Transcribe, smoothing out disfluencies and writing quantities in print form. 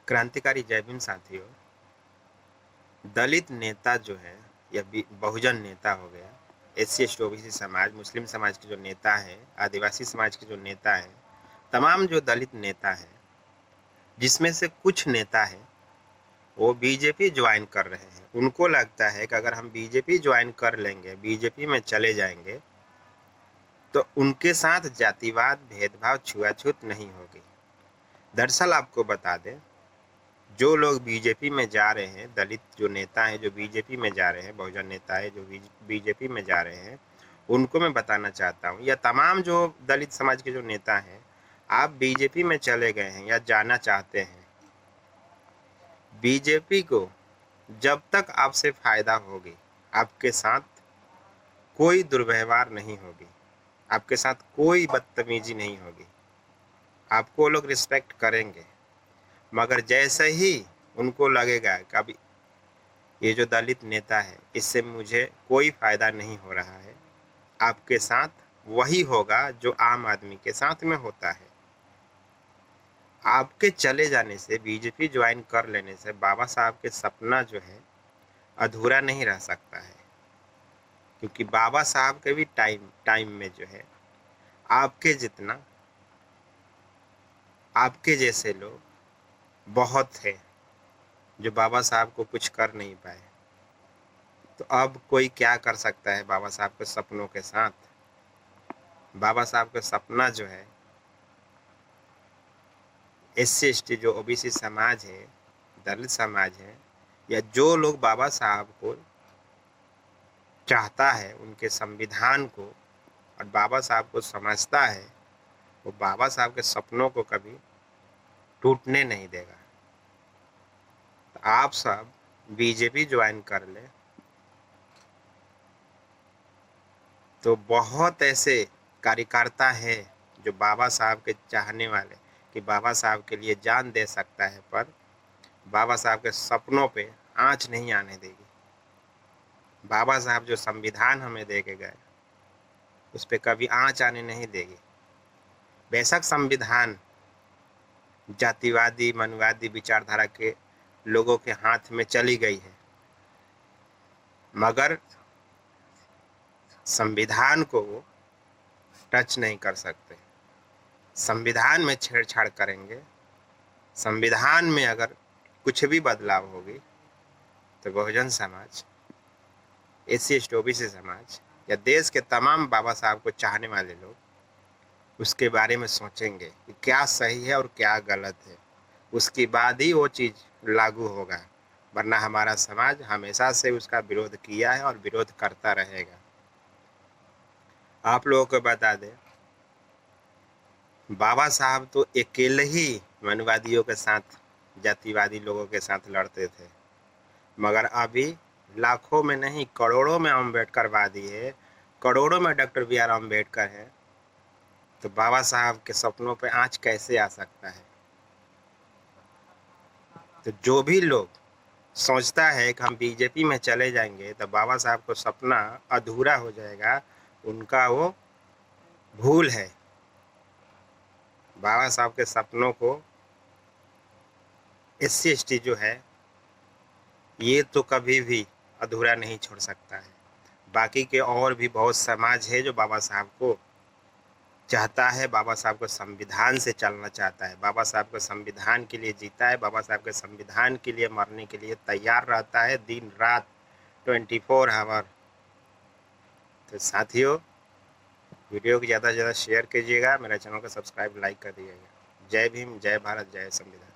क्रांतिकारी जय भीम साथियों। दलित नेता जो है या बहुजन नेता हो गया, एससी एसटी ओबीसी समाज, मुस्लिम समाज के जो नेता है, आदिवासी समाज के जो नेता है, तमाम जो दलित नेता है, जिसमें से कुछ नेता है वो बीजेपी ज्वाइन कर रहे हैं। उनको लगता है कि अगर हम बीजेपी ज्वाइन कर लेंगे, बीजेपी में चले जाएंगे, तो उनके साथ जातिवाद, भेदभाव, छुआछूत नहीं होगी। दरअसल आपको बता दें, जो लोग बीजेपी में जा रहे हैं, दलित जो नेता हैं जो बीजेपी में जा रहे हैं, बहुजन नेता है जो बीजेपी में जा रहे हैं, उनको मैं बताना चाहता हूँ, या तमाम जो दलित समाज के जो नेता हैं, आप बीजेपी में चले गए हैं या जाना चाहते हैं, बीजेपी को जब तक आपसे फायदा होगी, आपके साथ कोई दुर्व्यवहार नहीं होगी, आपके साथ कोई बदतमीजी नहीं होगी, आपको लोग रिस्पेक्ट करेंगे। मगर जैसे ही उनको लगेगा कि अब ये जो दलित नेता है इससे मुझे कोई फायदा नहीं हो रहा है, आपके साथ वही होगा जो आम आदमी के साथ में होता है। आपके चले जाने से, बीजेपी ज्वाइन कर लेने से बाबा साहब के सपना जो है अधूरा नहीं रह सकता है, क्योंकि बाबा साहब के भी टाइम में जो है आपके जितना, आपके जैसे लोग बहुत थे जो बाबा साहब को कुछ कर नहीं पाए। तो अब कोई क्या कर सकता है बाबा साहब के सपनों के साथ? बाबा साहब का सपना जो है, एससी एसटी जो ओबीसी समाज है, दलित समाज है, या जो लोग बाबा साहब को चाहता है, उनके संविधान को और बाबा साहब को समझता है, वो बाबा साहब के सपनों को कभी टूटने नहीं देगा। तो आप सब बीजेपी ज्वाइन कर ले तो बहुत ऐसे कार्यकर्ता है जो बाबा साहब के चाहने वाले, कि बाबा साहब के लिए जान दे सकता है, पर बाबा साहब के सपनों पे आँच नहीं आने देगी। बाबा साहब जो संविधान हमें दे के गए, उस पर कभी आँच आने नहीं देगी। बेशक संविधान जातिवादी, मनुवादी विचारधारा के लोगों के हाथ में चली गई है, मगर संविधान को वो टच नहीं कर सकते। संविधान में छेड़छाड़ करेंगे, संविधान में अगर कुछ भी बदलाव होगी, तो Bahujan Samaj, SC ST OBC समाज या देश के तमाम बाबा साहब को चाहने वाले लोग उसके बारे में सोचेंगे कि क्या सही है और क्या गलत है। उसके बाद ही वो चीज़ लागू होगा, वरना हमारा समाज हमेशा से उसका विरोध किया है और विरोध करता रहेगा। आप लोगों को बता दें, बाबा साहब तो अकेले ही मनुवादियों के साथ, जातिवादी लोगों के साथ लड़ते थे, मगर अभी लाखों में नहीं, करोड़ों में अम्बेडकरवादी है, करोड़ों में डॉक्टर बी आर अम्बेडकर है। तो बाबा साहब के सपनों पे आँच कैसे आ सकता है? तो जो भी लोग सोचता है कि हम बीजेपी में चले जाएंगे तो बाबा साहब को सपना अधूरा हो जाएगा, उनका वो भूल है। बाबा साहब के सपनों को एससी एसटी जो है ये तो कभी भी अधूरा नहीं छोड़ सकता है। बाकी के और भी बहुत समाज है जो बाबा साहब को चाहता है, बाबा साहब को संविधान से चलना चाहता है, बाबा साहब को संविधान के लिए जीता है, बाबा साहब के संविधान के लिए मरने के लिए तैयार रहता है, दिन रात 24 आवर। तो साथियों, वीडियो को ज़्यादा से ज़्यादा शेयर कीजिएगा, मेरे चैनल को सब्सक्राइब, लाइक कर दीजिएगा। जय भीम, जय भारत, जय संविधान।